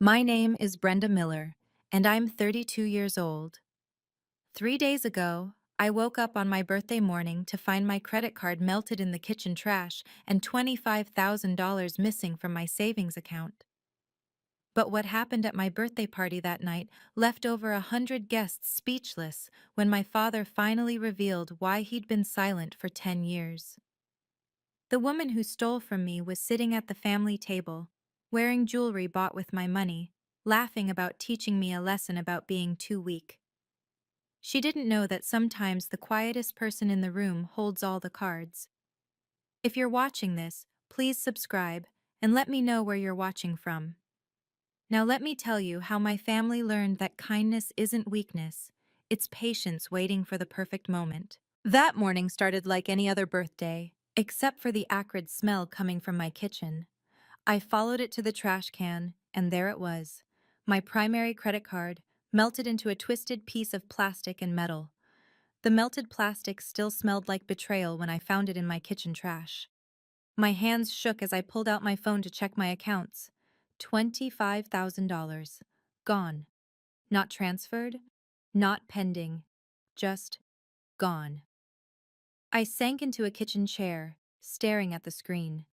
My name is Brenda Miller, and I'm 32 years old. 3 days ago, I woke up on my birthday morning to find my credit card melted in the kitchen trash and $25,000 missing from my savings account. But what happened at my birthday party that night left over 100 guests speechless when my father finally revealed why he'd been silent for 10 years. The woman who stole from me was sitting at the family table, wearing jewelry bought with my money, laughing about teaching me a lesson about being too weak. She didn't know that sometimes the quietest person in the room holds all the cards. If you're watching this, please subscribe and let me know where you're watching from. Now let me tell you how my family learned that kindness isn't weakness, it's patience waiting for the perfect moment. That morning started like any other birthday, except for the acrid smell coming from my kitchen. I followed it to the trash can, and there it was. My primary credit card, melted into a twisted piece of plastic and metal. The melted plastic still smelled like betrayal when I found it in my kitchen trash. My hands shook as I pulled out my phone to check my accounts. $25,000. Gone. Not transferred, not pending, just gone. I sank into a kitchen chair, staring at the screen.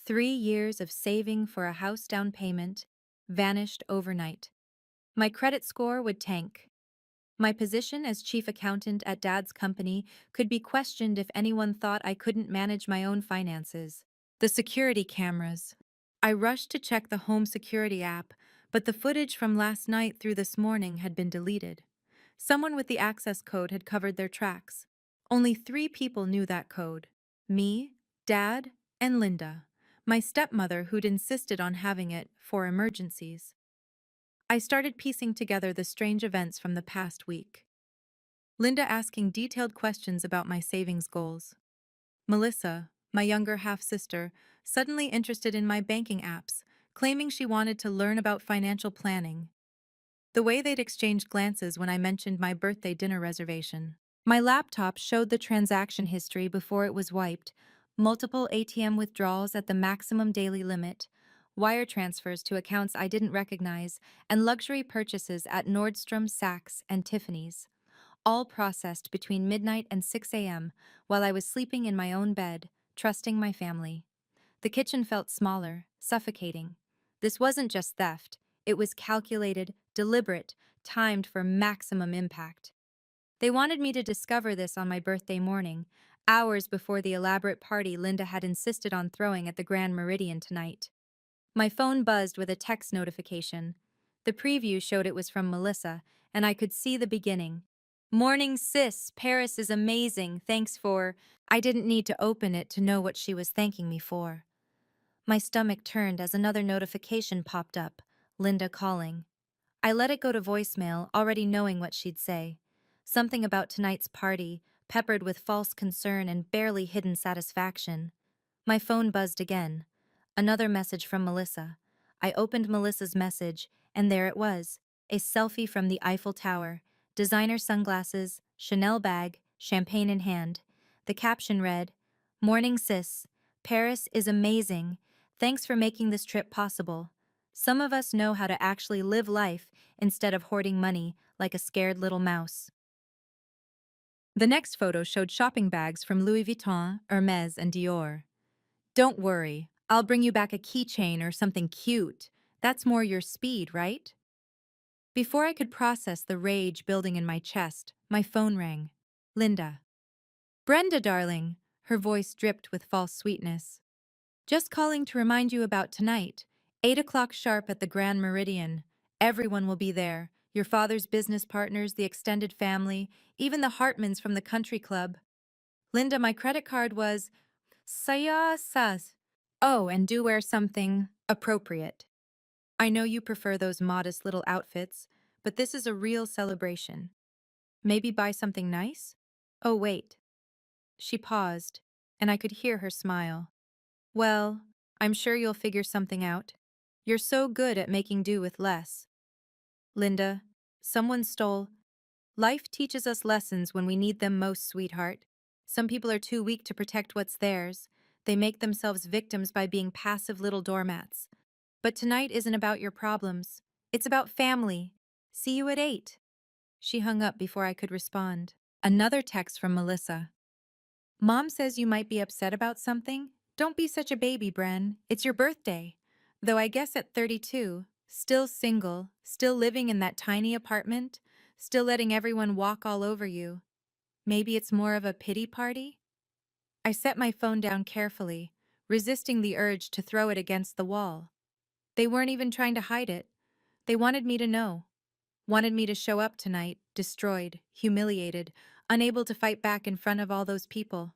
3 years of saving for a house down payment vanished overnight. My credit score would tank. My position as chief accountant at Dad's company could be questioned if anyone thought I couldn't manage my own finances. The security cameras. I rushed to check the home security app, but the footage from last night through this morning had been deleted. Someone with the access code had covered their tracks. Only 3 people knew that code: me, Dad, and Linda, my stepmother who'd insisted on having it for emergencies. I started piecing together the strange events from the past week. Linda asking detailed questions about my savings goals. Melissa, my younger half-sister, suddenly interested in my banking apps, claiming she wanted to learn about financial planning. The way they'd exchanged glances when I mentioned my birthday dinner reservation. My laptop showed the transaction history before it was wiped: multiple ATM withdrawals at the maximum daily limit, wire transfers to accounts I didn't recognize, and luxury purchases at Nordstrom, Saks, and Tiffany's, all processed between midnight and 6 a.m. while I was sleeping in my own bed, trusting my family. The kitchen felt smaller, suffocating. This wasn't just theft, it was calculated, deliberate, timed for maximum impact. They wanted me to discover this on my birthday morning, hours before the elaborate party Linda had insisted on throwing at the Grand Meridian tonight. My phone buzzed with a text notification. The preview showed it was from Melissa, and I could see the beginning. "Morning, sis. Paris is amazing. Thanks for—" I didn't need to open it to know what she was thanking me for. My stomach turned as another notification popped up: Linda calling. I let it go to voicemail, already knowing what she'd say. Something about tonight's party, peppered with false concern and barely hidden satisfaction. My phone buzzed again. Another message from Melissa. I opened Melissa's message, and there it was: a selfie from the Eiffel Tower, designer sunglasses, Chanel bag, champagne in hand. The caption read, "Morning sis, Paris is amazing. Thanks for making this trip possible. Some of us know how to actually live life instead of hoarding money like a scared little mouse." The next photo showed shopping bags from Louis Vuitton, Hermes, and Dior. "Don't worry, I'll bring you back a keychain or something cute. That's more your speed, right?" Before I could process the rage building in my chest, my phone rang. Linda. "Brenda, darling," her voice dripped with false sweetness. "Just calling to remind you about tonight. 8 o'clock sharp at the Grand Meridian. Everyone will be there. Your father's business partners, the extended family, even the Hartmans from the country club." "Linda, my credit card was—" "Saya sas." "Oh, and do wear something appropriate. I know you prefer those modest little outfits, but this is a real celebration. Maybe buy something nice? Oh, wait." She paused, and I could hear her smile. "Well, I'm sure you'll figure something out. You're so good at making do with less." "Linda, someone stole—" "Life teaches us lessons when we need them most, sweetheart. Some people are too weak to protect what's theirs. They make themselves victims by being passive little doormats. But tonight isn't about your problems. It's about family. See you at 8. She hung up before I could respond. Another text from Melissa. Mom says you might be upset about something. Don't be such a baby, Bren. It's your birthday. Though I guess at 32, still single, still living in that tiny apartment, still letting everyone walk all over you. Maybe it's more of a pity party? I set my phone down carefully, resisting the urge to throw it against the wall. They weren't even trying to hide it. They wanted me to know. Wanted me to show up tonight, destroyed, humiliated, unable to fight back in front of all those people.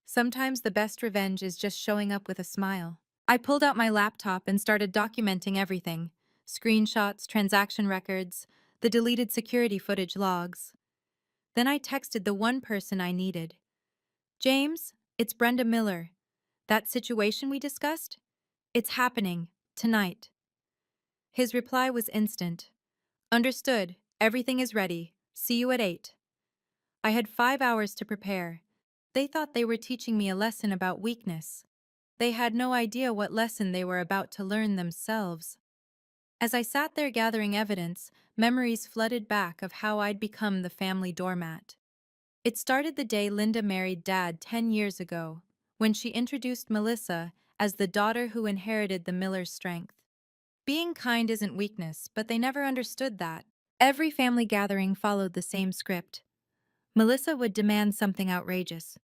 Sometimes the best revenge is just showing up with a smile. I pulled out my laptop and started documenting everything. Screenshots, transaction records, the deleted security footage logs. Then I texted the one person I needed. James, it's Brenda Miller. That situation we discussed? It's happening, tonight. His reply was instant. Understood. Everything is ready. See you at 8. I had 5 hours to prepare. They thought they were teaching me a lesson about weakness. They had no idea what lesson they were about to learn themselves. As I sat there gathering evidence, memories flooded back of how I'd become the family doormat. It started the day Linda married Dad 10 years ago, when she introduced Melissa as the daughter who inherited the Miller's strength. Being kind isn't weakness, but they never understood that. Every family gathering followed the same script. Melissa would demand something outrageous.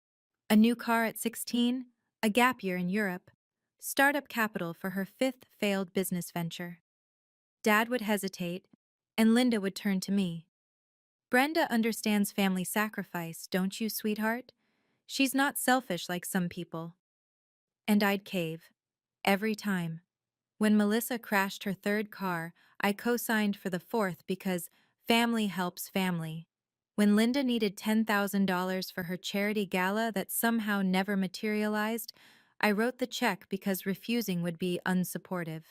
A new car at 16, a gap year in Europe, startup capital for her fifth failed business venture. Dad would hesitate, and Linda would turn to me. Brenda understands family sacrifice, don't you, sweetheart? She's not selfish like some people. And I'd cave. Every time. When Melissa crashed her third car, I co-signed for the fourth because family helps family. When Linda needed $10,000 for her charity gala that somehow never materialized, I wrote the check because refusing would be unsupportive.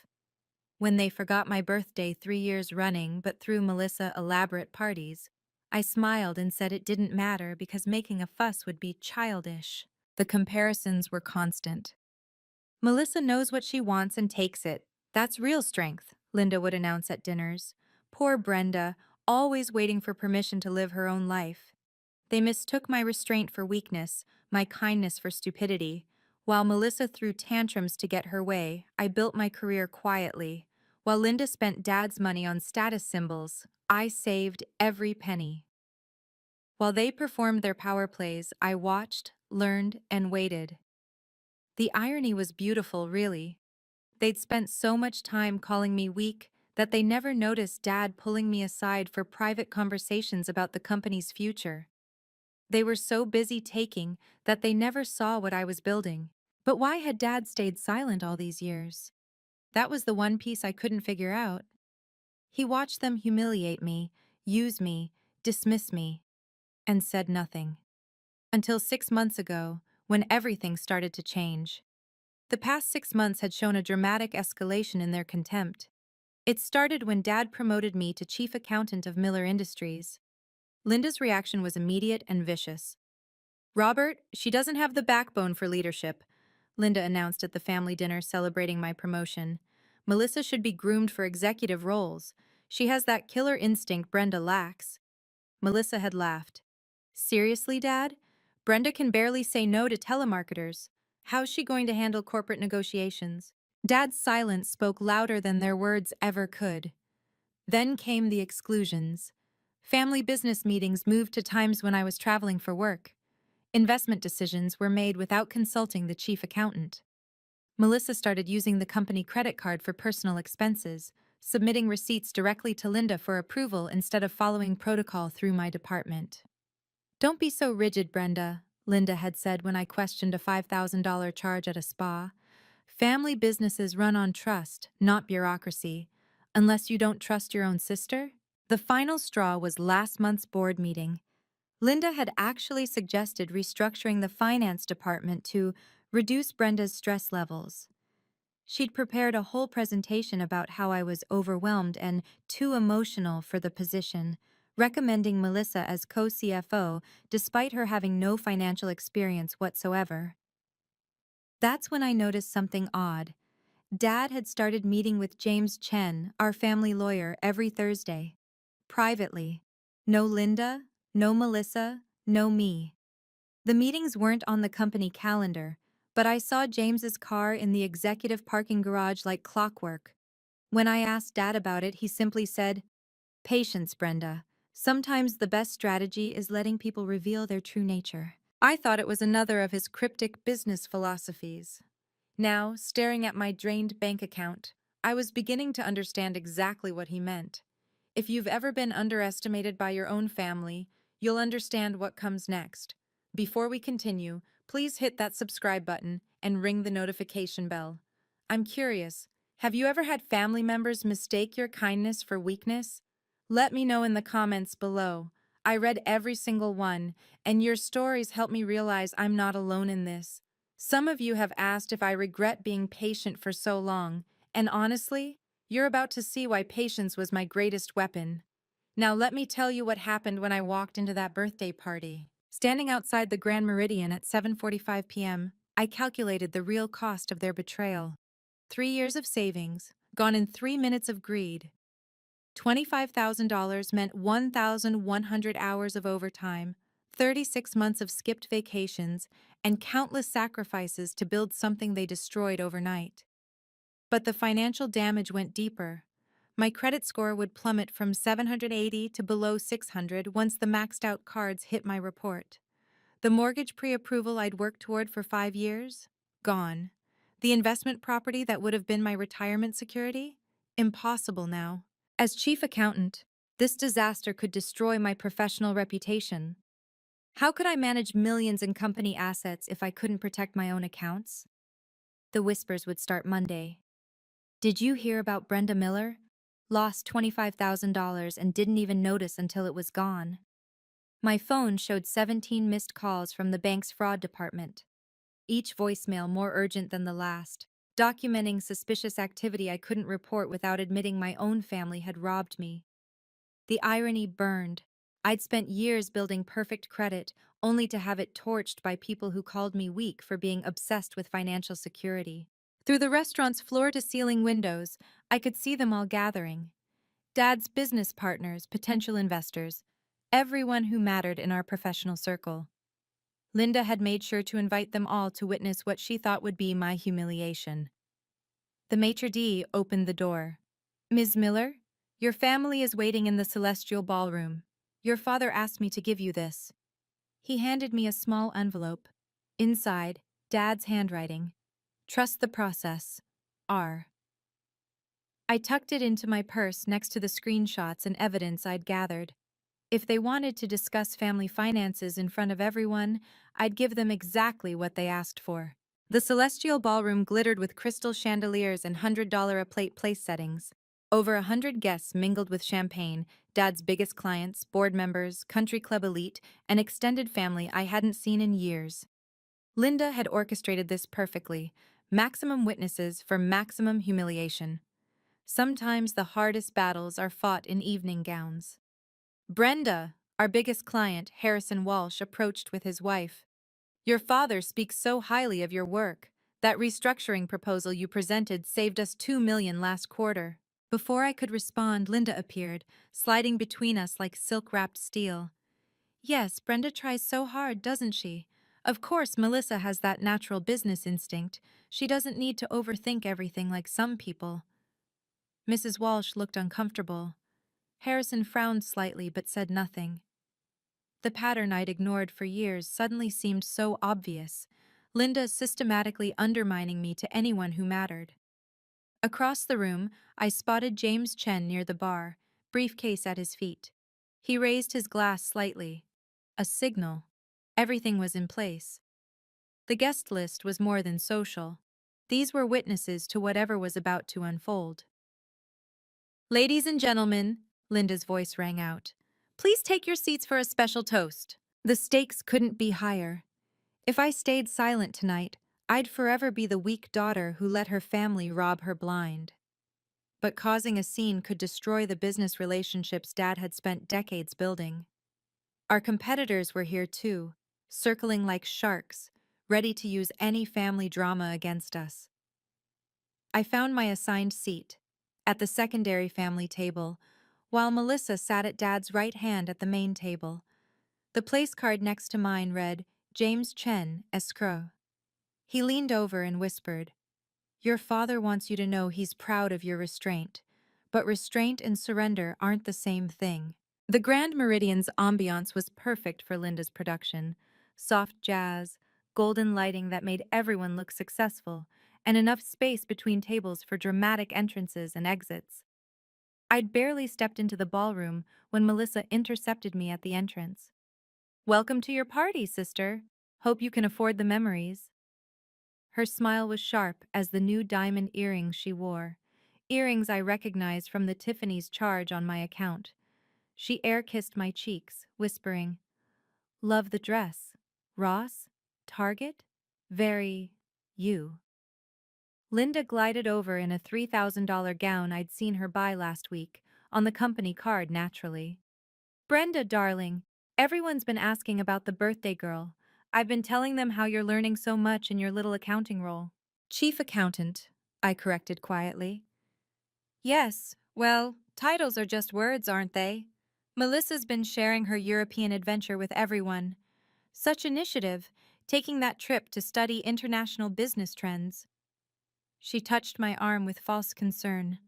When they forgot my birthday 3 years running but threw Melissa elaborate parties, I smiled and said it didn't matter because making a fuss would be childish. The comparisons were constant. Melissa knows what she wants and takes it. That's real strength, Linda would announce at dinners. Poor Brenda, always waiting for permission to live her own life. They mistook my restraint for weakness, my kindness for stupidity. While Melissa threw tantrums to get her way, I built my career quietly. While Linda spent Dad's money on status symbols, I saved every penny. While they performed their power plays, I watched, learned, and waited. The irony was beautiful, really. They'd spent so much time calling me weak that they never noticed Dad pulling me aside for private conversations about the company's future. They were so busy taking that they never saw what I was building. But why had Dad stayed silent all these years? That was the one piece I couldn't figure out. He watched them humiliate me, use me, dismiss me, and said nothing. Until 6 months ago, when everything started to change. The past 6 months had shown a dramatic escalation in their contempt. It started when Dad promoted me to chief accountant of Miller Industries. Linda's reaction was immediate and vicious. Robert, she doesn't have the backbone for leadership, Linda announced at the family dinner celebrating my promotion. Melissa should be groomed for executive roles. She has that killer instinct Brenda lacks. Melissa had laughed. Seriously, Dad? Brenda can barely say no to telemarketers. How's she going to handle corporate negotiations? Dad's silence spoke louder than their words ever could. Then came the exclusions. Family business meetings moved to times when I was traveling for work. Investment decisions were made without consulting the chief accountant. Melissa started using the company credit card for personal expenses, submitting receipts directly to Linda for approval instead of following protocol through my department. Don't be so rigid, Brenda, Linda had said when I questioned a $5,000 charge at a spa. Family businesses run on trust, not bureaucracy. Unless you don't trust your own sister? The final straw was last month's board meeting. Linda had actually suggested restructuring the finance department to reduce Brenda's stress levels. She'd prepared a whole presentation about how I was overwhelmed and too emotional for the position, recommending Melissa as co-CFO despite her having no financial experience whatsoever. That's when I noticed something odd. Dad had started meeting with James Chen, our family lawyer, every Thursday. Privately. No Linda, no Melissa, no me. The meetings weren't on the company calendar, but I saw James's car in the executive parking garage like clockwork. When I asked Dad about it, he simply said, "Patience, Brenda. Sometimes the best strategy is letting people reveal their true nature." I thought it was another of his cryptic business philosophies. Now, staring at my drained bank account, I was beginning to understand exactly what he meant. If you've ever been underestimated by your own family, you'll understand what comes next. Before we continue, please hit that subscribe button and ring the notification bell. I'm curious, have you ever had family members mistake your kindness for weakness? Let me know in the comments below. I read every single one, and your stories help me realize I'm not alone in this. Some of you have asked if I regret being patient for so long, and honestly, you're about to see why patience was my greatest weapon. Now let me tell you what happened when I walked into that birthday party. Standing outside the Grand Meridian at 7:45 p.m., I calculated the real cost of their betrayal. 3 years of savings, gone in 3 minutes of greed. $25,000 meant 1,100 hours of overtime, 36 months of skipped vacations, and countless sacrifices to build something they destroyed overnight. But the financial damage went deeper. My credit score would plummet from 780 to below 600 once the maxed out cards hit my report. The mortgage pre-approval I'd worked toward for 5 years? Gone. The investment property that would have been my retirement security? Impossible now. As chief accountant, this disaster could destroy my professional reputation. How could I manage millions in company assets if I couldn't protect my own accounts? The whispers would start Monday. Did you hear about Brenda Miller? Lost $25,000 and didn't even notice until it was gone. My phone showed 17 missed calls from the bank's fraud department, each voicemail more urgent than the last, documenting suspicious activity I couldn't report without admitting my own family had robbed me. The irony burned. I'd spent years building perfect credit, only to have it torched by people who called me weak for being obsessed with financial security. Through the restaurant's floor-to-ceiling windows, I could see them all gathering. Dad's business partners, potential investors, everyone who mattered in our professional circle. Linda had made sure to invite them all to witness what she thought would be my humiliation. The maitre d' opened the door. "Ms. Miller, your family is waiting in the celestial ballroom. Your father asked me to give you this." He handed me a small envelope. Inside, Dad's handwriting. "Trust the process. R." I tucked it into my purse next to the screenshots and evidence I'd gathered. If they wanted to discuss family finances in front of everyone, I'd give them exactly what they asked for. The celestial ballroom glittered with crystal chandeliers and $100 a plate place settings. Over 100 guests mingled with champagne, Dad's biggest clients, board members, country club elite, and extended family I hadn't seen in years. Linda had orchestrated this perfectly. Maximum witnesses for maximum humiliation. Sometimes the hardest battles are fought in evening gowns. Brenda, our biggest client, Harrison Walsh, approached with his wife. "Your father speaks so highly of your work. That restructuring proposal you presented saved us $2 million last quarter." Before I could respond, Linda appeared, sliding between us like silk-wrapped steel. "Yes, Brenda tries so hard, doesn't she? Of course, Melissa has that natural business instinct. She doesn't need to overthink everything like some people." Mrs. Walsh looked uncomfortable. Harrison frowned slightly but said nothing. The pattern I'd ignored for years suddenly seemed so obvious. Linda systematically undermining me to anyone who mattered. Across the room, I spotted James Chen near the bar, briefcase at his feet. He raised his glass slightly. A signal. Everything was in place. The guest list was more than social. These were witnesses to whatever was about to unfold. "Ladies and gentlemen," Linda's voice rang out, "please take your seats for a special toast." The stakes couldn't be higher. If I stayed silent tonight, I'd forever be the weak daughter who let her family rob her blind. But causing a scene could destroy the business relationships Dad had spent decades building. Our competitors were here too, circling like sharks, ready to use any family drama against us. I found my assigned seat, at the secondary family table, while Melissa sat at Dad's right hand at the main table. The place card next to mine read, James Chen, escrow. He leaned over and whispered, "Your father wants you to know he's proud of your restraint, but restraint and surrender aren't the same thing." The Grand Meridian's ambiance was perfect for Linda's production. Soft jazz, golden lighting that made everyone look successful, and enough space between tables for dramatic entrances and exits. I'd barely stepped into the ballroom when Melissa intercepted me at the entrance. "Welcome to your party, sister. Hope you can afford the memories." Her smile was sharp as the new diamond earrings she wore, earrings I recognized from the Tiffany's charge on my account. She air-kissed my cheeks, whispering, "Love the dress. Ross? Target? Very... you." Linda glided over in a $3,000 gown I'd seen her buy last week, on the company card naturally. "Brenda, darling, everyone's been asking about the birthday girl. I've been telling them how you're learning so much in your little accounting role." "Chief accountant," I corrected quietly. "Yes, well, titles are just words, aren't they? Melissa's been sharing her European adventure with everyone. Such initiative, taking that trip to study international business trends." She touched my arm with false concern.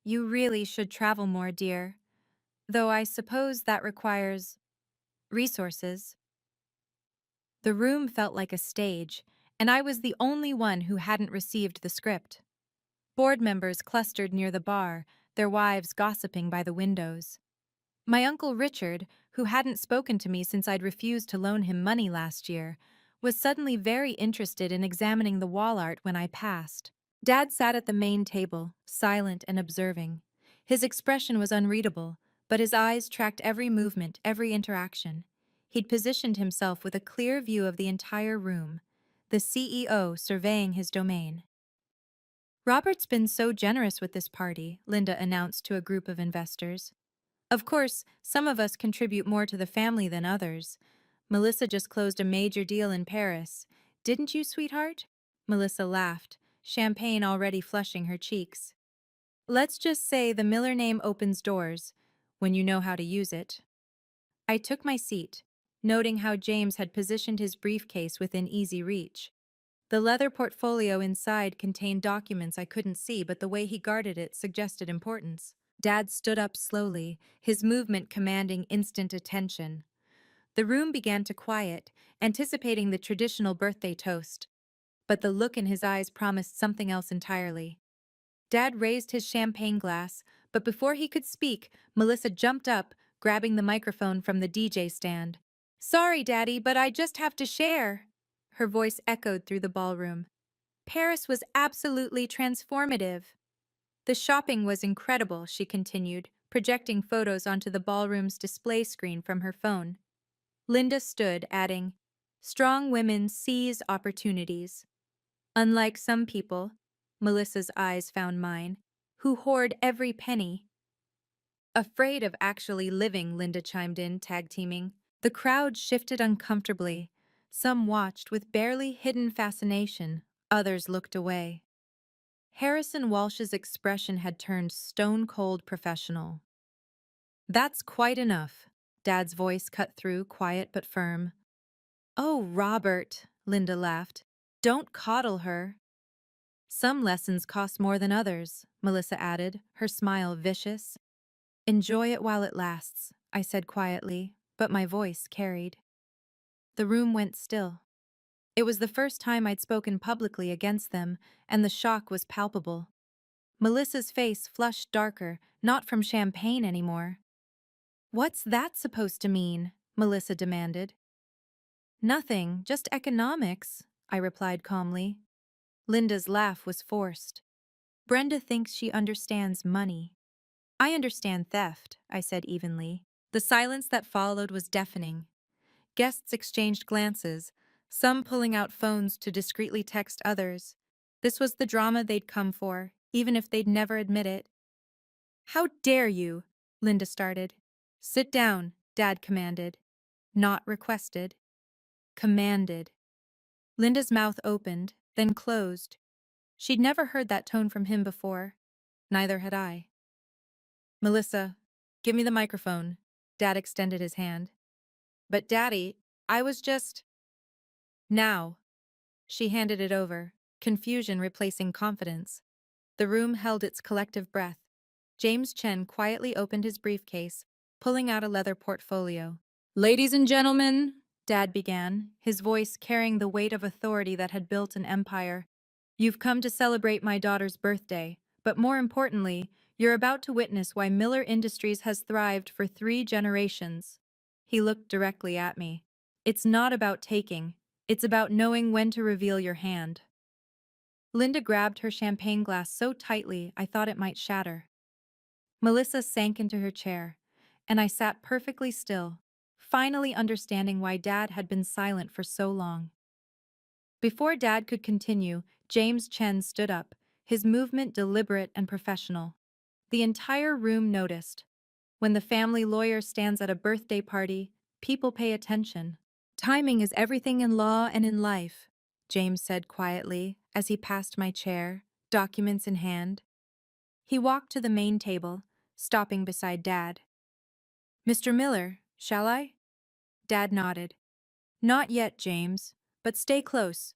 "You really should travel more, dear. Though I suppose that requires resources." The room felt like a stage, and I was the only one who hadn't received the script. Board members clustered near the bar, their wives gossiping by the windows. My Uncle Richard, who hadn't spoken to me since I'd refused to loan him money last year, was suddenly very interested in examining the wall art when I passed. Dad sat at the main table, silent and observing. His expression was unreadable, but his eyes tracked every movement, every interaction. He'd positioned himself with a clear view of the entire room, the CEO surveying his domain. "Robert's been so generous with this party," Linda announced to a group of investors. "Of course, some of us contribute more to the family than others. Melissa just closed a major deal in Paris. Didn't you, sweetheart?" Melissa laughed, champagne already flushing her cheeks. "Let's just say the Miller name opens doors, when you know how to use it." I took my seat, noting how James had positioned his briefcase within easy reach. The leather portfolio inside contained documents I couldn't see, but the way he guarded it suggested importance. Dad stood up slowly, his movement commanding instant attention. The room began to quiet, anticipating the traditional birthday toast. But the look in his eyes promised something else entirely. Dad raised his champagne glass, but before he could speak, Melissa jumped up, grabbing the microphone from the DJ stand. "Sorry, Daddy, but I just have to share." Her voice echoed through the ballroom. "Paris was absolutely transformative." "The shopping was incredible," she continued, projecting photos onto the ballroom's display screen from her phone. Linda stood, adding, "Strong women seize opportunities. Unlike some people," Melissa's eyes found mine, "who hoard every penny." "Afraid of actually living," Linda chimed in, tag-teaming. The crowd shifted uncomfortably. Some watched with barely hidden fascination, others looked away. Harrison Walsh's expression had turned stone-cold professional. "That's quite enough," Dad's voice cut through, quiet but firm. "Oh, Robert," Linda laughed. "Don't coddle her." "Some lessons cost more than others," Melissa added, her smile vicious. "Enjoy it while it lasts," I said quietly, but my voice carried. The room went still. It was the first time I'd spoken publicly against them, and the shock was palpable. Melissa's face flushed darker, not from champagne anymore. "What's that supposed to mean?" Melissa demanded. "Nothing, just economics," I replied calmly. Linda's laugh was forced. "Brenda thinks she understands money." "I understand theft," I said evenly. The silence that followed was deafening. Guests exchanged glances, some pulling out phones to discreetly text others. This was the drama they'd come for, even if they'd never admit it. "How dare you?" Linda started. "Sit down," Dad commanded. Not requested. Commanded. Linda's mouth opened, then closed. She'd never heard that tone from him before. Neither had I. Melissa, give me the microphone. Dad extended his hand. But Daddy, I was just… Now. She handed it over, confusion replacing confidence. The room held its collective breath. James Chen quietly opened his briefcase, pulling out a leather portfolio. Ladies and gentlemen, Dad began, his voice carrying the weight of authority that had built an empire. You've come to celebrate my daughter's birthday, but more importantly, you're about to witness why Miller Industries has thrived for 3 generations. He looked directly at me. It's not about taking, it's about knowing when to reveal your hand. Linda grabbed her champagne glass so tightly I thought it might shatter. Melissa sank into her chair, and I sat perfectly still, finally understanding why Dad had been silent for so long. Before Dad could continue, James Chen stood up, his movement deliberate and professional. The entire room noticed. When the family lawyer stands at a birthday party, people pay attention. Timing is everything in law and in life, James said quietly as he passed my chair, documents in hand. He walked to the main table, stopping beside Dad. Mr. Miller, shall I? Dad nodded. Not yet, James, but stay close.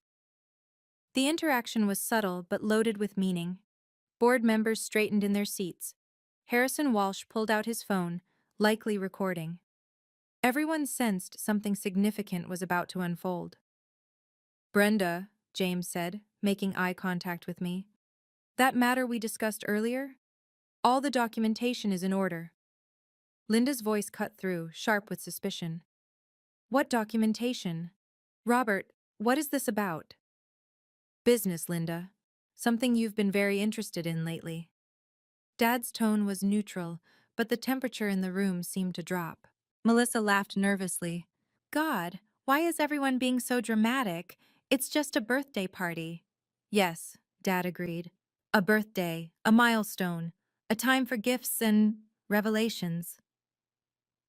The interaction was subtle but loaded with meaning. Board members straightened in their seats. Harrison Walsh pulled out his phone, likely recording. Everyone sensed something significant was about to unfold. Brenda, James said, making eye contact with me. That matter we discussed earlier? All the documentation is in order. Linda's voice cut through, sharp with suspicion. What documentation? Robert, what is this about? Business, Linda. Something you've been very interested in lately. Dad's tone was neutral, but the temperature in the room seemed to drop. Melissa laughed nervously. God, why is everyone being so dramatic? It's just a birthday party. Yes, Dad agreed. A birthday, a milestone, a time for gifts and revelations.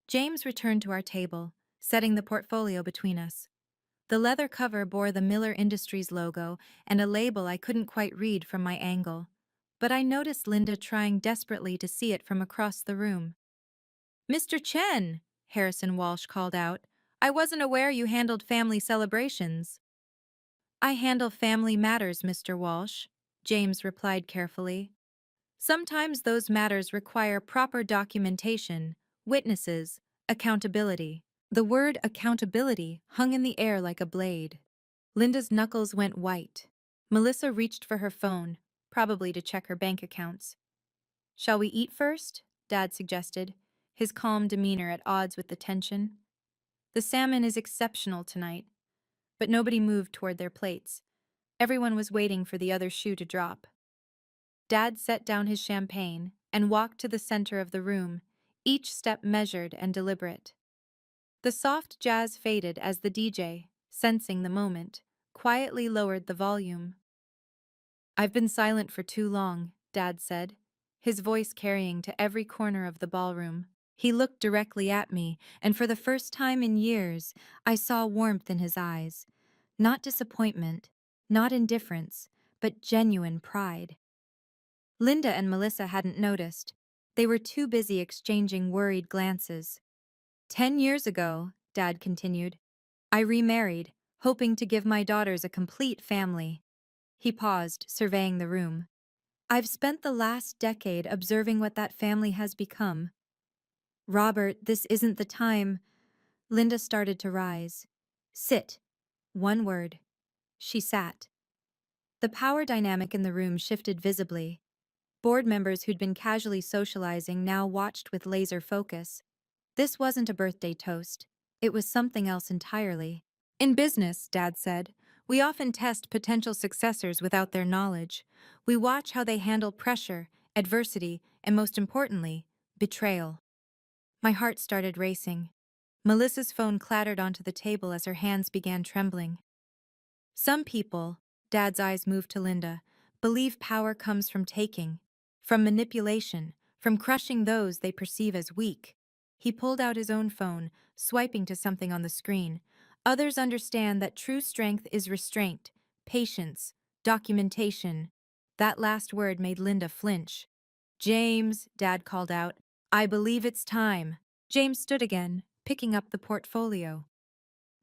James returned to our table, setting the portfolio between us. The leather cover bore the Miller Industries logo and a label I couldn't quite read from my angle, but I noticed Linda trying desperately to see it from across the room. Mr. Chen, Harrison Walsh called out, I wasn't aware you handled family celebrations. I handle family matters, Mr. Walsh, James replied carefully. Sometimes those matters require proper documentation, witnesses, accountability. The word accountability hung in the air like a blade. Linda's knuckles went white. Melissa reached for her phone, probably to check her bank accounts. Shall we eat first? Dad suggested, his calm demeanor at odds with the tension. The salmon is exceptional tonight, but nobody moved toward their plates. Everyone was waiting for the other shoe to drop. Dad set down his champagne and walked to the center of the room, each step measured and deliberate. The soft jazz faded as the DJ, sensing the moment, quietly lowered the volume. I've been silent for too long, Dad said, his voice carrying to every corner of the ballroom. He looked directly at me, and for the first time in years, I saw warmth in his eyes. Not disappointment, not indifference, but genuine pride. Linda and Melissa hadn't noticed. They were too busy exchanging worried glances. 10 years ago, Dad continued, I remarried, hoping to give my daughters a complete family. He paused, surveying the room. I've spent the last decade observing what that family has become. Robert, this isn't the time. Linda started to rise. Sit. One word. She sat. The power dynamic in the room shifted visibly. Board members who'd been casually socializing now watched with laser focus. This wasn't a birthday toast. It was something else entirely. In business, Dad said, we often test potential successors without their knowledge. We watch how they handle pressure, adversity, and most importantly, betrayal. My heart started racing. Melissa's phone clattered onto the table as her hands began trembling. Some people, Dad's eyes moved to Linda, believe power comes from taking, from manipulation, from crushing those they perceive as weak. He pulled out his own phone, swiping to something on the screen. Others understand that true strength is restraint, patience, documentation. That last word made Linda flinch. James, Dad called out. I believe it's time. James stood again, picking up the portfolio.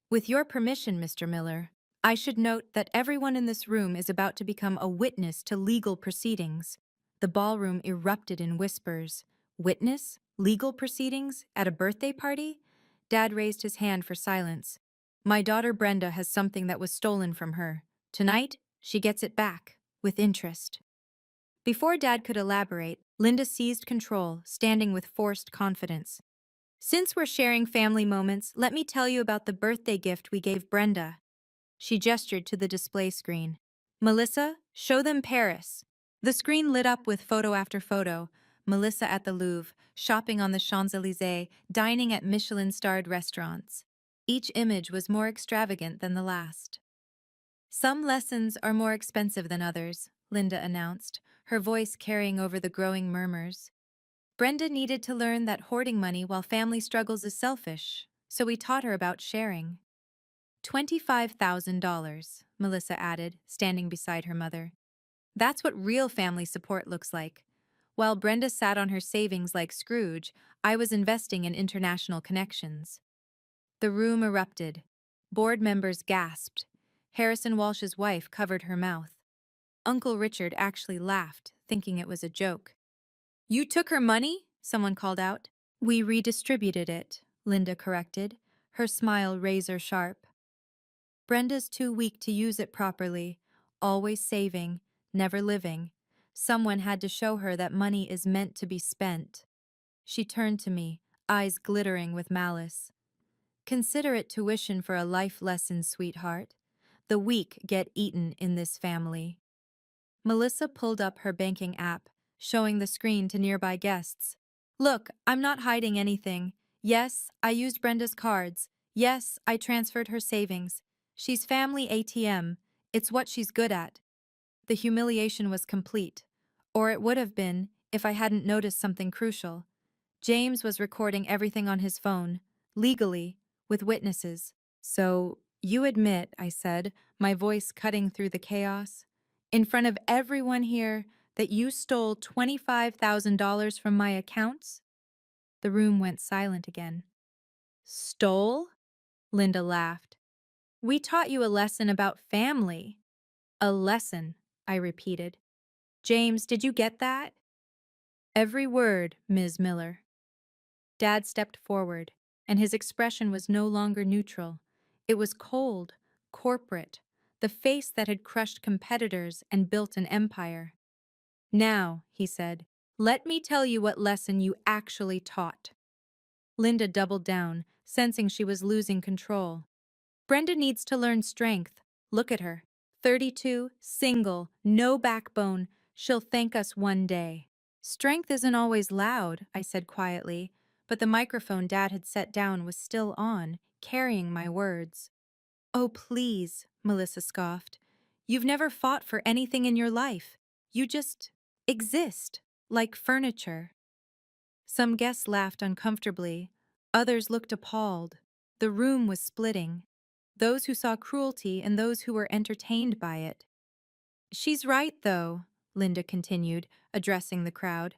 With your permission, Mr. Miller, I should note that everyone in this room is about to become a witness to legal proceedings. The ballroom erupted in whispers. Witness? Legal proceedings? At a birthday party? Dad raised his hand for silence. My daughter Brenda has something that was stolen from her. Tonight, she gets it back, with interest. Before Dad could elaborate, Linda seized control, standing with forced confidence. Since we're sharing family moments, let me tell you about the birthday gift we gave Brenda. She gestured to the display screen. Melissa, show them Paris. The screen lit up with photo after photo. Melissa at the Louvre, shopping on the Champs-Élysées, dining at Michelin-starred restaurants. Each image was more extravagant than the last. Some lessons are more expensive than others, Linda announced, her voice carrying over the growing murmurs. Brenda needed to learn that hoarding money while family struggles is selfish, so we taught her about sharing. $25,000, Melissa added, standing beside her mother. That's what real family support looks like. While Brenda sat on her savings like Scrooge, I was investing in international connections. The room erupted. Board members gasped. Harrison Walsh's wife covered her mouth. Uncle Richard actually laughed, thinking it was a joke. You took her money? Someone called out. We redistributed it, Linda corrected, her smile razor sharp. Brenda's too weak to use it properly, always saving, never living. Someone had to show her that money is meant to be spent. She turned to me, eyes glittering with malice. Consider it tuition for a life lesson, sweetheart. The weak get eaten in this family. Melissa pulled up her banking app, showing the screen to nearby guests. Look, I'm not hiding anything. Yes, I used Brenda's cards. Yes, I transferred her savings. She's family ATM. It's what she's good at. The humiliation was complete. Or it would have been if I hadn't noticed something crucial. James was recording everything on his phone, legally, with witnesses. So, you admit, I said, my voice cutting through the chaos, in front of everyone here, that you stole $25,000 from my accounts? The room went silent again. Stole? Linda laughed. We taught you a lesson about family. A lesson, I repeated. James, did you get that? Every word, Ms. Miller. Dad stepped forward, and his expression was no longer neutral. It was cold, corporate, the face that had crushed competitors and built an empire. Now, he said, let me tell you what lesson you actually taught. Linda doubled down, sensing she was losing control. Brenda needs to learn strength. Look at her. 32, single, no backbone. She'll thank us one day. Strength isn't always loud, I said quietly, but the microphone Dad had set down was still on, carrying my words. Oh, please, Melissa scoffed. You've never fought for anything in your life. You just exist, like furniture. Some guests laughed uncomfortably. Others looked appalled. The room was splitting. Those who saw cruelty and those who were entertained by it. She's right, though, Linda continued, addressing the crowd.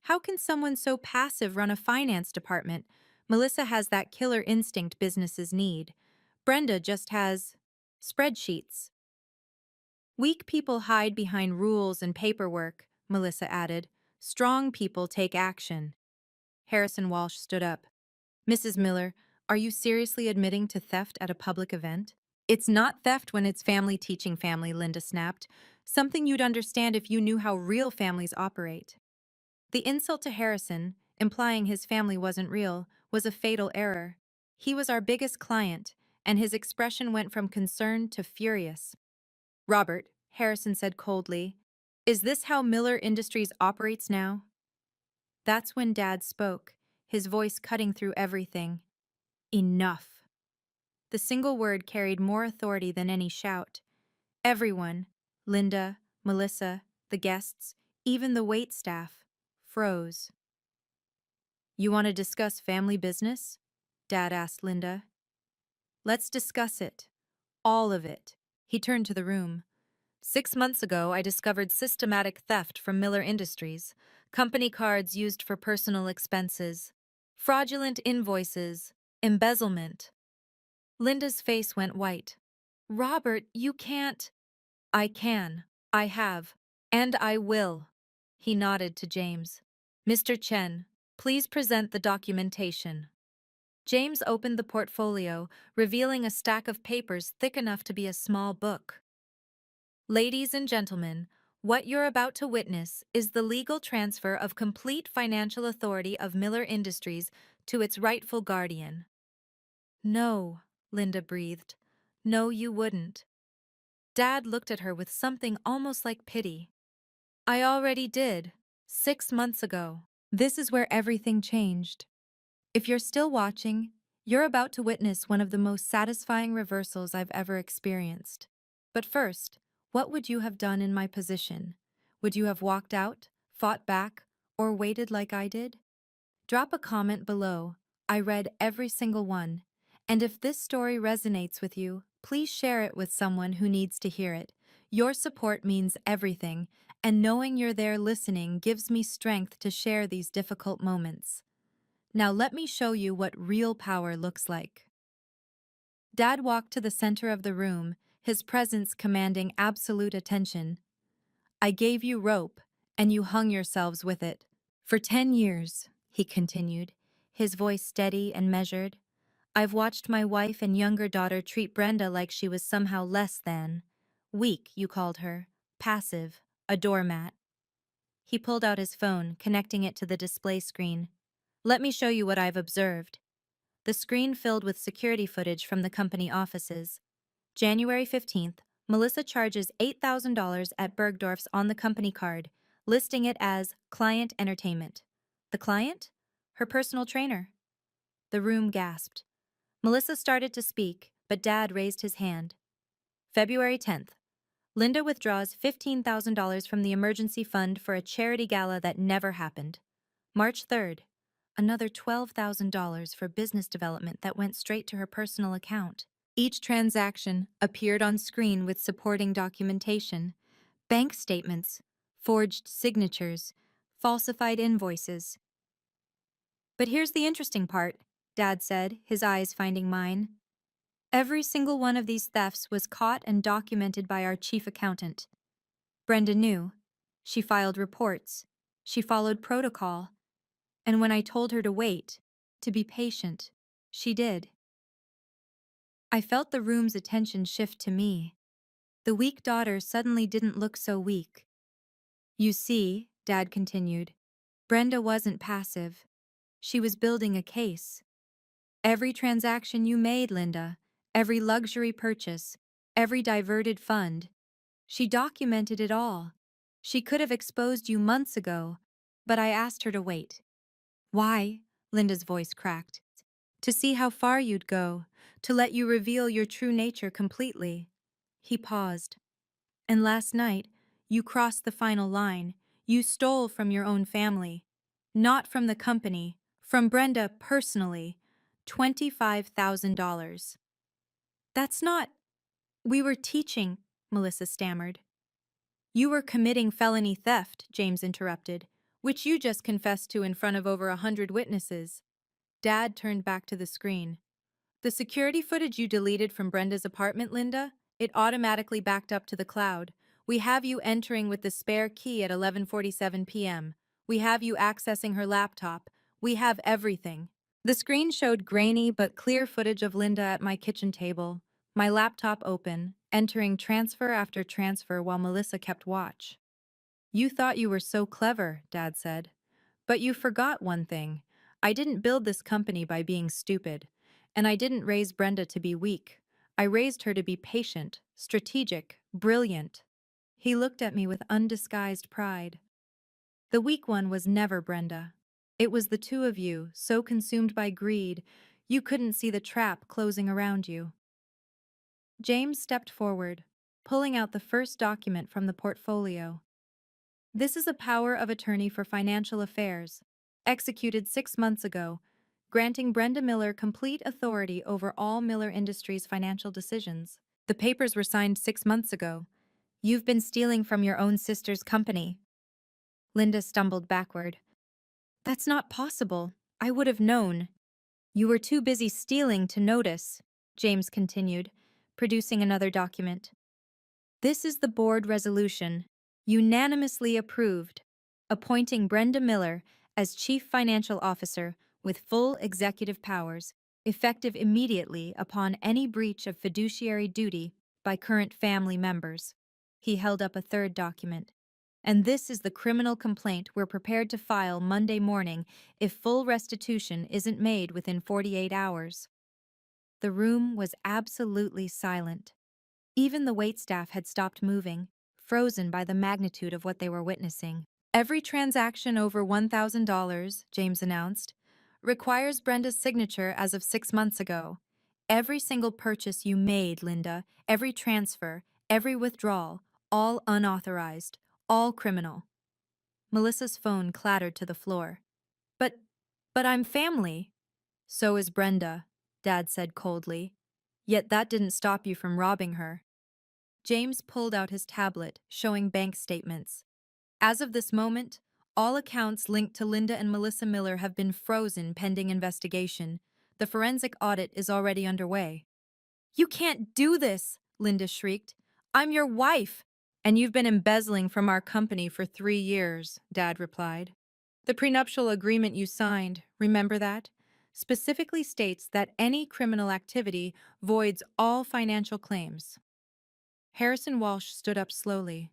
How can someone so passive run a finance department? Melissa has that killer instinct businesses need. Brenda just has spreadsheets. Weak people hide behind rules and paperwork, Melissa added. Strong people take action. Harrison Walsh stood up. Mrs. Miller, are you seriously admitting to theft at a public event? It's not theft when it's family teaching family, Linda snapped. Something you'd understand if you knew how real families operate. The insult to Harrison, implying his family wasn't real, was a fatal error. He was our biggest client, and his expression went from concerned to furious. Robert, Harrison said coldly, is this how Miller Industries operates now? That's when Dad spoke, his voice cutting through everything. Enough. The single word carried more authority than any shout. Everyone, Linda, Melissa, the guests, even the waitstaff, froze. You want to discuss family business? Dad asked Linda. Let's discuss it. All of it. He turned to the room. 6 months ago, I discovered systematic theft from Miller Industries, company cards used for personal expenses, fraudulent invoices, embezzlement. Linda's face went white. Robert, you can't. I can. I have. And I will. He nodded to James. Mr. Chen, please present the documentation. James opened the portfolio, revealing a stack of papers thick enough to be a small book. Ladies and gentlemen, what you're about to witness is the legal transfer of complete financial authority of Miller Industries to its rightful guardian. No, Linda breathed. No, you wouldn't. Dad looked at her with something almost like pity. I already did, 6 months ago. This is where everything changed. If you're still watching, you're about to witness one of the most satisfying reversals I've ever experienced. But first, what would you have done in my position? Would you have walked out, fought back, or waited like I did? Drop a comment below. I read every single one. And if this story resonates with you, please share it with someone who needs to hear it. Your support means everything, and knowing you're there listening gives me strength to share these difficult moments. Now let me show you what real power looks like. Dad walked to the center of the room, his presence commanding absolute attention. I gave you rope, and you hung yourselves with it. For 10 years, he continued, his voice steady and measured, I've watched my wife and younger daughter treat Brenda like she was somehow less than. Weak, you called her. Passive. A doormat. He pulled out his phone, connecting it to the display screen. Let me show you what I've observed. The screen filled with security footage from the company offices. January 15th, Melissa charges $8,000 at Bergdorf's on the company card, listing it as client entertainment. The client? Her personal trainer. The room gasped. Melissa started to speak, but Dad raised his hand. February 10th, Linda withdraws $15,000 from the emergency fund for a charity gala that never happened. March 3rd, another $12,000 for business development that went straight to her personal account. Each transaction appeared on screen with supporting documentation, bank statements, forged signatures, falsified invoices. But here's the interesting part, Dad said, his eyes finding mine. Every single one of these thefts was caught and documented by our chief accountant. Brenda knew. She filed reports. She followed protocol. And when I told her to wait, to be patient, she did. I felt the room's attention shift to me. The weak daughter suddenly didn't look so weak. You see, Dad continued, Brenda wasn't passive. She was building a case. Every transaction you made, Linda, every luxury purchase, every diverted fund, she documented it all. She could have exposed you months ago, but I asked her to wait. Why? Linda's voice cracked. To see how far you'd go, to let you reveal your true nature completely. He paused. And last night, you crossed the final line. You stole from your own family. Not from the company, from Brenda personally. $25,000. That's not. We were teaching, Melissa stammered. You were committing felony theft, James interrupted, which you just confessed to in front of over 100 witnesses. Dad turned back to the screen. The security footage you deleted from Brenda's apartment, Linda, it automatically backed up to the cloud. We have you entering with the spare key at 11:47 p.m. We have you accessing her laptop. We have everything. The screen showed grainy but clear footage of Linda at my kitchen table, my laptop open, entering transfer after transfer while Melissa kept watch. You thought you were so clever, Dad said. But you forgot one thing. I didn't build this company by being stupid. And I didn't raise Brenda to be weak. I raised her to be patient, strategic, brilliant. He looked at me with undisguised pride. The weak one was never Brenda. It was the two of you, so consumed by greed, you couldn't see the trap closing around you. James stepped forward, pulling out the first document from the portfolio. This is a power of attorney for financial affairs, executed 6 months ago, granting Brenda Miller complete authority over all Miller Industries financial decisions. The papers were signed 6 months ago. You've been stealing from your own sister's company. Linda stumbled backward. That's not possible. I would have known. You were too busy stealing to notice, James continued, producing another document. This is the board resolution, unanimously approved, appointing Brenda Miller as Chief Financial Officer with full executive powers, effective immediately upon any breach of fiduciary duty by current family members. He held up a third document. And this is the criminal complaint we're prepared to file Monday morning if full restitution isn't made within 48 hours. The room was absolutely silent. Even the waitstaff had stopped moving, frozen by the magnitude of what they were witnessing. Every transaction over $1,000, James announced, requires Brenda's signature as of 6 months ago. Every single purchase you made, Linda, every transfer, every withdrawal, all unauthorized, all criminal. Melissa's phone clattered to the floor. But, but I'm family. So is Brenda, Dad said coldly. Yet that didn't stop you from robbing her. James pulled out his tablet, showing bank statements. As of this moment, all accounts linked to Linda and Melissa Miller have been frozen pending investigation. The forensic audit is already underway. You can't do this, Linda shrieked. I'm your wife. And you've been embezzling from our company for 3 years, Dad replied. The prenuptial agreement you signed, remember that? Specifically states that any criminal activity voids all financial claims. Harrison Walsh stood up slowly.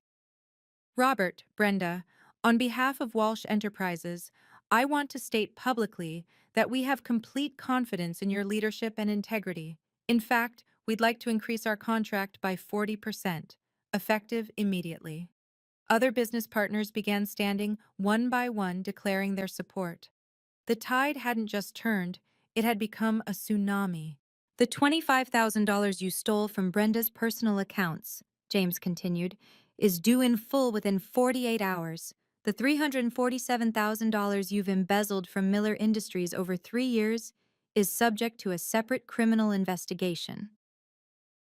Robert, Brenda, on behalf of Walsh Enterprises, I want to state publicly that we have complete confidence in your leadership and integrity. In fact, we'd like to increase our contract by 40%, effective immediately. Other business partners began standing one by one, declaring their support. The tide hadn't just turned, it had become a tsunami. The $25,000 you stole from Brenda's personal accounts, James continued, is due in full within 48 hours. The $347,000 you've embezzled from Miller Industries over 3 years is subject to a separate criminal investigation.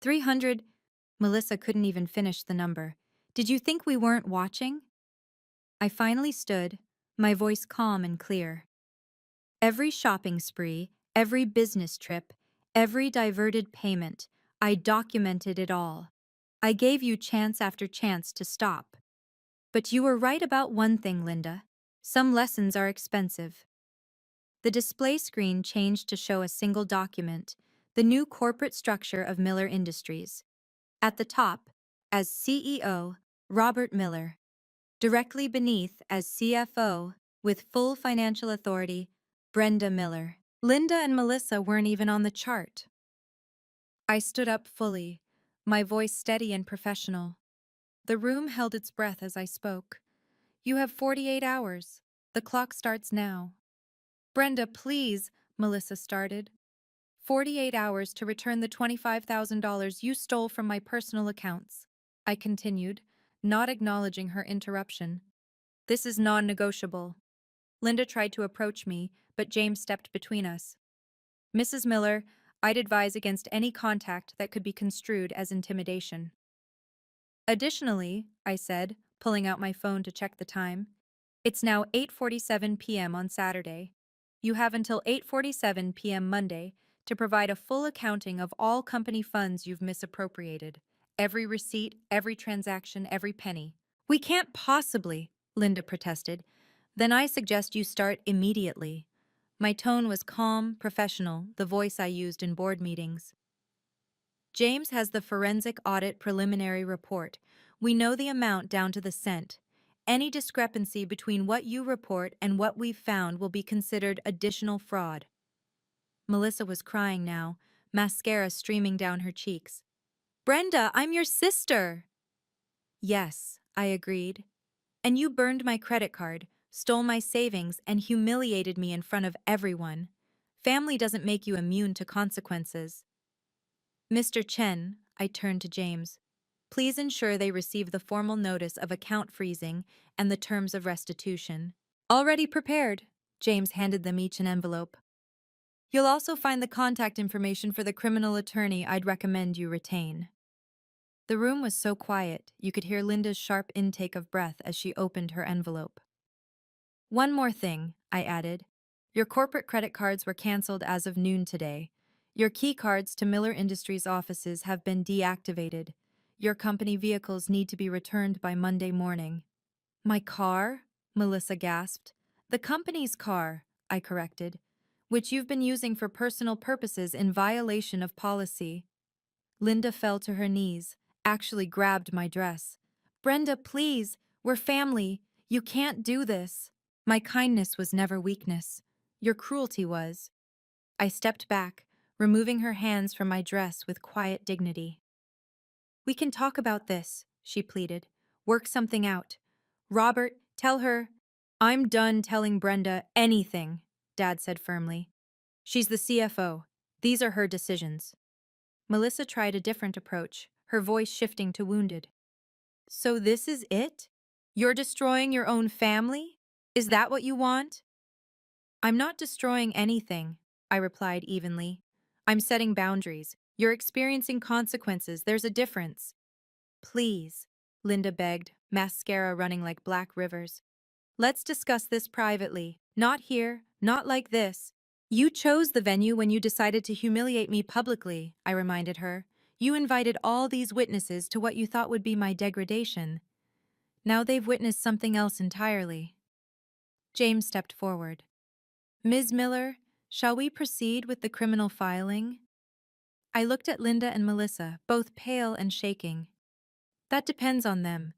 300? Melissa couldn't even finish the number. Did you think we weren't watching? I finally stood, my voice calm and clear. Every shopping spree, every business trip, every diverted payment, I documented it all. I gave you chance after chance to stop. But you were right about one thing, Linda. Some lessons are expensive. The display screen changed to show a single document, the new corporate structure of Miller Industries. At the top, as CEO, Robert Miller. Directly beneath, as CFO, with full financial authority, Brenda Miller. Linda and Melissa weren't even on the chart. I stood up fully, my voice steady and professional. The room held its breath as I spoke. You have 48 hours. The clock starts now. Brenda, please, Melissa started. 48 hours to return the $25,000 you stole from my personal accounts, I continued, not acknowledging her interruption. This is non-negotiable. Linda tried to approach me, but James stepped between us. Mrs. Miller, I'd advise against any contact that could be construed as intimidation. Additionally, I said, pulling out my phone to check the time, it's now 8:47 p.m. on Saturday. You have until 8:47 p.m. Monday to provide a full accounting of all company funds you've misappropriated. Every receipt, every transaction, every penny. We can't possibly, Linda protested. Then I suggest you start immediately. My tone was calm, professional, the voice I used in board meetings. James has the forensic audit preliminary report. We know the amount down to the cent. Any discrepancy between what you report and what we've found will be considered additional fraud. Melissa was crying now, mascara streaming down her cheeks. Brenda, I'm your sister! Yes, I agreed. And you burned my credit card, stole my savings, and humiliated me in front of everyone. Family doesn't make you immune to consequences. Mr. Chen, I turned to James, please ensure they receive the formal notice of account freezing and the terms of restitution. Already prepared. James handed them each an envelope. You'll also find the contact information for the criminal attorney I'd recommend you retain. The room was so quiet, you could hear Linda's sharp intake of breath as she opened her envelope. One more thing, I added. Your corporate credit cards were canceled as of noon today. Your key cards to Miller Industries offices have been deactivated. Your company vehicles need to be returned by Monday morning. My car? Melissa gasped. The company's car, I corrected, which you've been using for personal purposes in violation of policy. Linda fell to her knees, actually grabbed my dress. Brenda, please, we're family. You can't do this. My kindness was never weakness. Your cruelty was. I stepped back, removing her hands from my dress with quiet dignity. We can talk about this, she pleaded. Work something out. Robert, tell her. I'm done telling Brenda anything, Dad said firmly. She's the CFO. These are her decisions. Melissa tried a different approach, her voice shifting to wounded. So this is it? You're destroying your own family? Is that what you want? I'm not destroying anything, I replied evenly. I'm setting boundaries. You're experiencing consequences. There's a difference. Please, Linda begged, mascara running like black rivers. Let's discuss this privately. Not here, not like this. You chose the venue when you decided to humiliate me publicly, I reminded her. You invited all these witnesses to what you thought would be my degradation. Now they've witnessed something else entirely. James stepped forward. Ms. Miller, shall we proceed with the criminal filing? I looked at Linda and Melissa, both pale and shaking. That depends on them.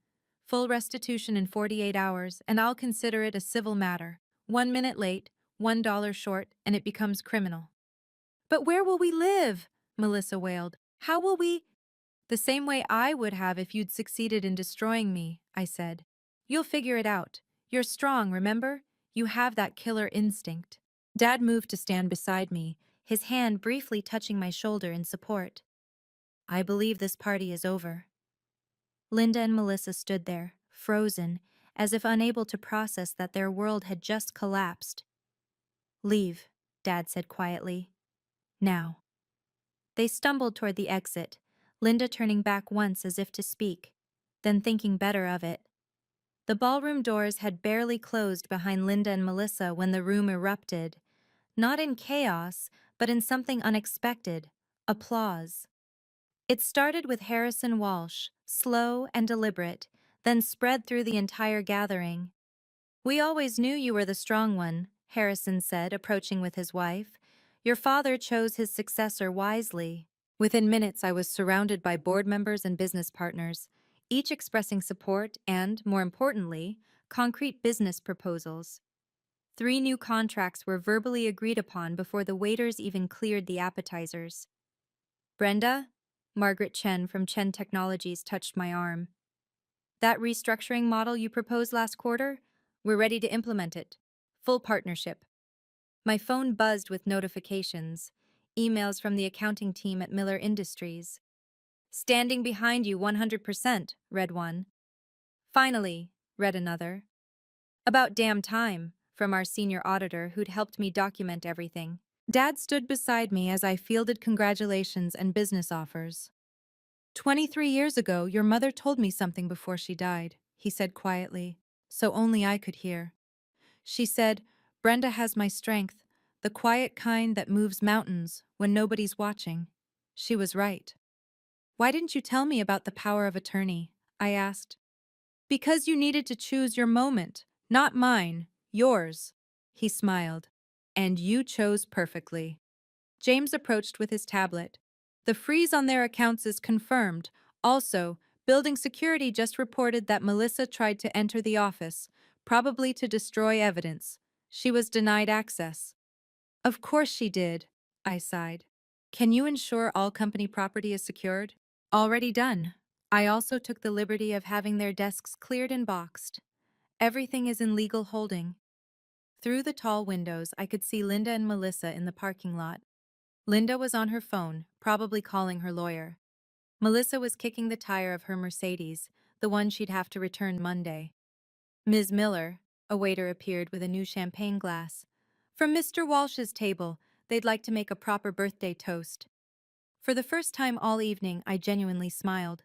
Full restitution in 48 hours, and I'll consider it a civil matter. 1 minute late, $1 short, and it becomes criminal. But where will we live? Melissa wailed. How will we? The same way I would have if you'd succeeded in destroying me, I said. You'll figure it out. You're strong, remember? You have that killer instinct. Dad moved to stand beside me, his hand briefly touching my shoulder in support. I believe this party is over. Linda and Melissa stood there, frozen, as if unable to process that their world had just collapsed. Leave, Dad said quietly. Now. They stumbled toward the exit, Linda turning back once as if to speak, then thinking better of it. The ballroom doors had barely closed behind Linda and Melissa when the room erupted, not in chaos, but in something unexpected, applause. It started with Harrison Walsh, slow and deliberate, then spread through the entire gathering. We always knew you were the strong one, Harrison said, approaching with his wife. Your father chose his successor wisely. Within minutes, I was surrounded by board members and business partners, each expressing support and, more importantly, concrete business proposals. 3 new contracts were verbally agreed upon before the waiters even cleared the appetizers. Brenda? Margaret Chen from Chen Technologies touched my arm. That restructuring model you proposed last quarter? We're ready to implement it. Full partnership. My phone buzzed with notifications, emails from the accounting team at Miller Industries. Standing behind you 100%, read one. Finally, read another. About damn time, from our senior auditor who'd helped me document everything. Dad stood beside me as I fielded congratulations and business offers. 23 years ago, your mother told me something before she died, he said quietly, so only I could hear. She said, Brenda has my strength, the quiet kind that moves mountains when nobody's watching. She was right. Why didn't you tell me about the power of attorney? I asked. Because you needed to choose your moment, not mine, yours. He smiled. And you chose perfectly. James approached with his tablet. The freeze on their accounts is confirmed. Also, Building Security just reported that Melissa tried to enter the office, probably to destroy evidence. She was denied access. Of course she did, I sighed. Can you ensure all company property is secured? Already done. I also took the liberty of having their desks cleared and boxed. Everything is in legal holding. Through the tall windows, I could see Linda and Melissa in the parking lot. Linda was on her phone, probably calling her lawyer. Melissa was kicking the tire of her Mercedes, the one she'd have to return Monday. Ms. Miller, a waiter appeared with a new champagne glass. From Mr. Walsh's table, they'd like to make a proper birthday toast. For the first time all evening, I genuinely smiled.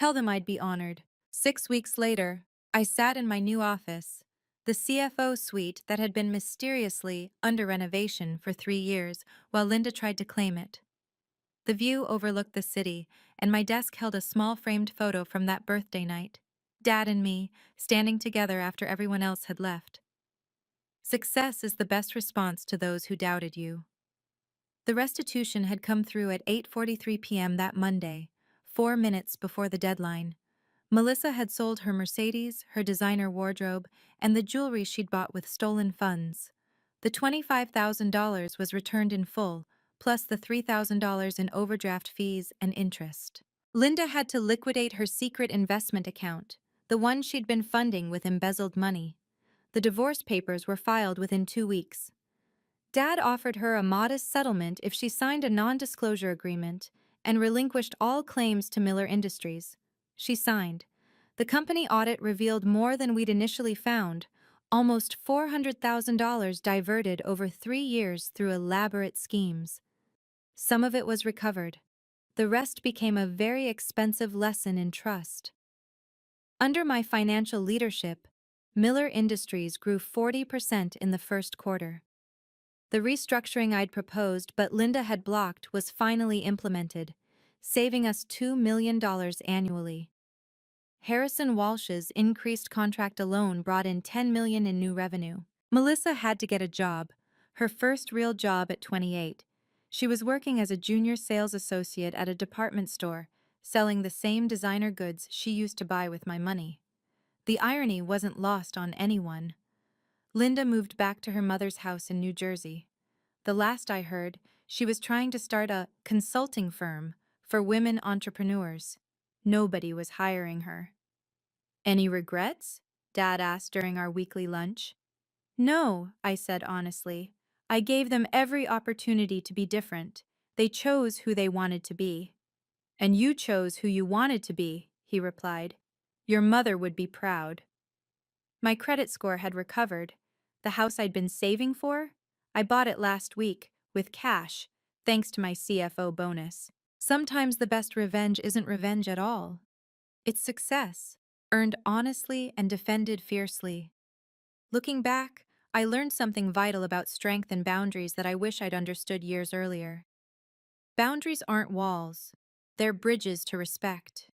Tell them I'd be honored. 6 weeks later, I sat in my new office, the CFO suite that had been mysteriously under renovation for 3 years while Linda tried to claim it. The view overlooked the city, and my desk held a small framed photo from that birthday night. Dad and me, standing together after everyone else had left. Success is the best response to those who doubted you. The restitution had come through at 8:43 p.m. that Monday, 4 minutes before the deadline. Melissa had sold her Mercedes, her designer wardrobe, and the jewelry she'd bought with stolen funds. The $25,000 was returned in full, plus the $3,000 in overdraft fees and interest. Linda had to liquidate her secret investment account, the one she'd been funding with embezzled money. The divorce papers were filed within 2 weeks. Dad offered her a modest settlement if she signed a non-disclosure agreement and relinquished all claims to Miller Industries. She signed. The company audit revealed more than we'd initially found, almost $400,000 diverted over 3 years through elaborate schemes. Some of it was recovered. The rest became a very expensive lesson in trust. Under my financial leadership, Miller Industries grew 40% in the first quarter. The restructuring I'd proposed but Linda had blocked was finally implemented, saving us $2 million annually. Harrison Walsh's increased contract alone brought in $10 million in new revenue. Melissa had to get a job, her first real job at 28. She was working as a junior sales associate at a department store, selling the same designer goods she used to buy with my money. The irony wasn't lost on anyone. Linda moved back to her mother's house in New Jersey. The last I heard, she was trying to start a consulting firm for women entrepreneurs. Nobody was hiring her. Any regrets? Dad asked during our weekly lunch. No, I said honestly. I gave them every opportunity to be different. They chose who they wanted to be. And you chose who you wanted to be, he replied. Your mother would be proud. My credit score had recovered. The house I'd been saving for? I bought it last week, with cash, thanks to my CFO bonus. Sometimes the best revenge isn't revenge at all. It's success, earned honestly and defended fiercely. Looking back, I learned something vital about strength and boundaries that I wish I'd understood years earlier. Boundaries aren't walls. They're bridges to respect.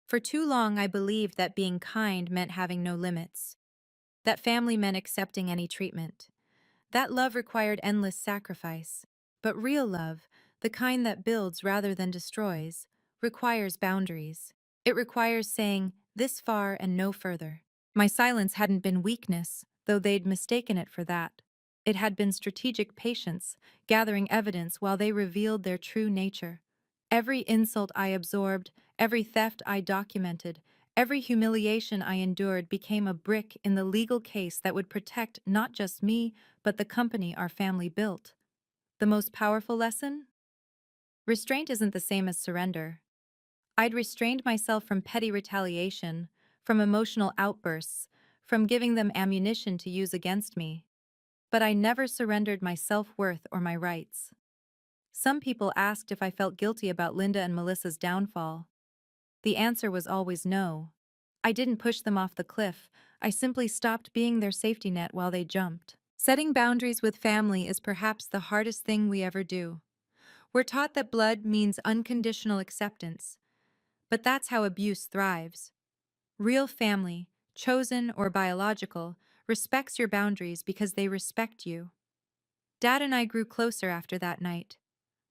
For too long, I believed that being kind meant having no limits. That family meant accepting any treatment. That love required endless sacrifice. But real love, the kind that builds rather than destroys, requires boundaries. It requires saying, this far and no further. My silence hadn't been weakness, though they'd mistaken it for that. It had been strategic patience, gathering evidence while they revealed their true nature. Every insult I absorbed, every theft I documented, every humiliation I endured became a brick in the legal case that would protect not just me, but the company our family built. The most powerful lesson? Restraint isn't the same as surrender. I'd restrained myself from petty retaliation, from emotional outbursts, from giving them ammunition to use against me. But I never surrendered my self-worth or my rights. Some people asked if I felt guilty about Linda and Melissa's downfall. The answer was always no. I didn't push them off the cliff. I simply stopped being their safety net while they jumped. Setting boundaries with family is perhaps the hardest thing we ever do. We're taught that blood means unconditional acceptance, but that's how abuse thrives. Real family, chosen or biological, respects your boundaries because they respect you. Dad and I grew closer after that night.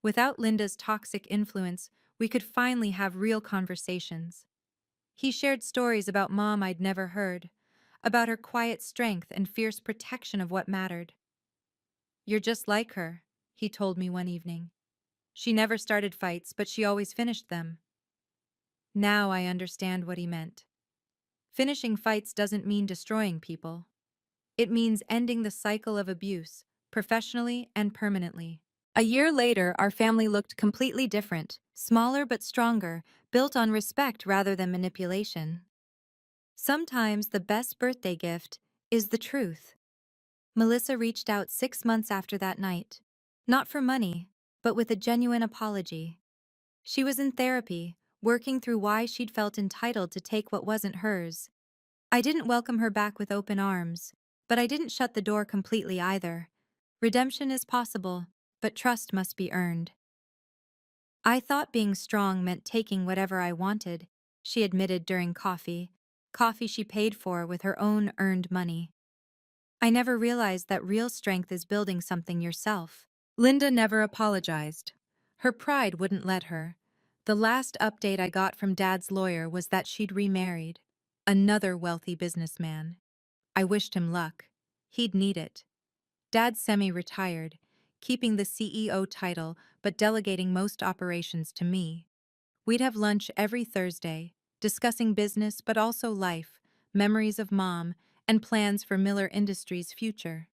Without Linda's toxic influence, we could finally have real conversations. He shared stories about Mom I'd never heard, about her quiet strength and fierce protection of what mattered. You're just like her, he told me one evening. She never started fights, but she always finished them. Now I understand what he meant. Finishing fights doesn't mean destroying people. It means ending the cycle of abuse, professionally and permanently. A year later, our family looked completely different, smaller but stronger, built on respect rather than manipulation. Sometimes the best birthday gift is the truth. Melissa reached out 6 months after that night. Not for money, but with a genuine apology. She was in therapy, working through why she'd felt entitled to take what wasn't hers. I didn't welcome her back with open arms, but I didn't shut the door completely either. Redemption is possible, but trust must be earned. I thought being strong meant taking whatever I wanted, she admitted during coffee she paid for with her own earned money. I never realized that real strength is building something yourself. Linda never apologized. Her pride wouldn't let her. The last update I got from Dad's lawyer was that she'd remarried. Another wealthy businessman. I wished him luck. He'd need it. Dad semi-retired, keeping the CEO title but delegating most operations to me. We'd have lunch every Thursday, discussing business but also life, memories of Mom, and plans for Miller Industries' future.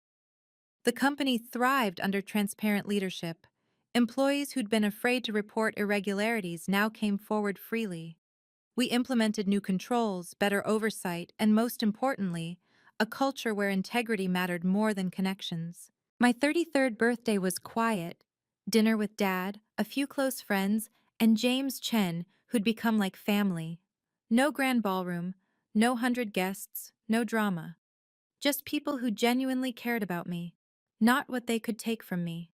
The company thrived under transparent leadership. Employees who'd been afraid to report irregularities now came forward freely. We implemented new controls, better oversight, and most importantly, a culture where integrity mattered more than connections. My 33rd birthday was quiet. Dinner with Dad, a few close friends, and James Chen, who'd become like family. No grand ballroom, no 100 guests, no drama. Just people who genuinely cared about me, not what they could take from me.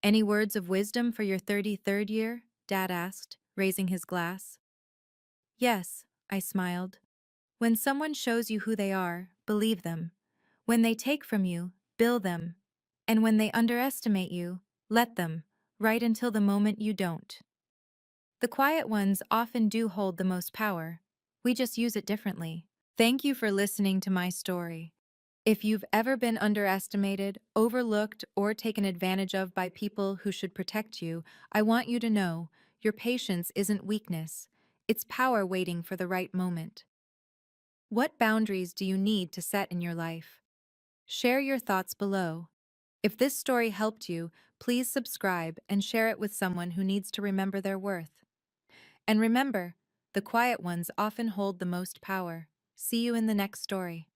Any words of wisdom for your 33rd year? Dad asked, raising his glass. Yes, I smiled. When someone shows you who they are, believe them. When they take from you, bill them. And when they underestimate you, let them, right until the moment you don't. The quiet ones often do hold the most power. We just use it differently. Thank you for listening to my story. If you've ever been underestimated, overlooked, or taken advantage of by people who should protect you, I want you to know your patience isn't weakness. It's power waiting for the right moment. What boundaries do you need to set in your life? Share your thoughts below. If this story helped you, please subscribe and share it with someone who needs to remember their worth. And remember, the quiet ones often hold the most power. See you in the next story.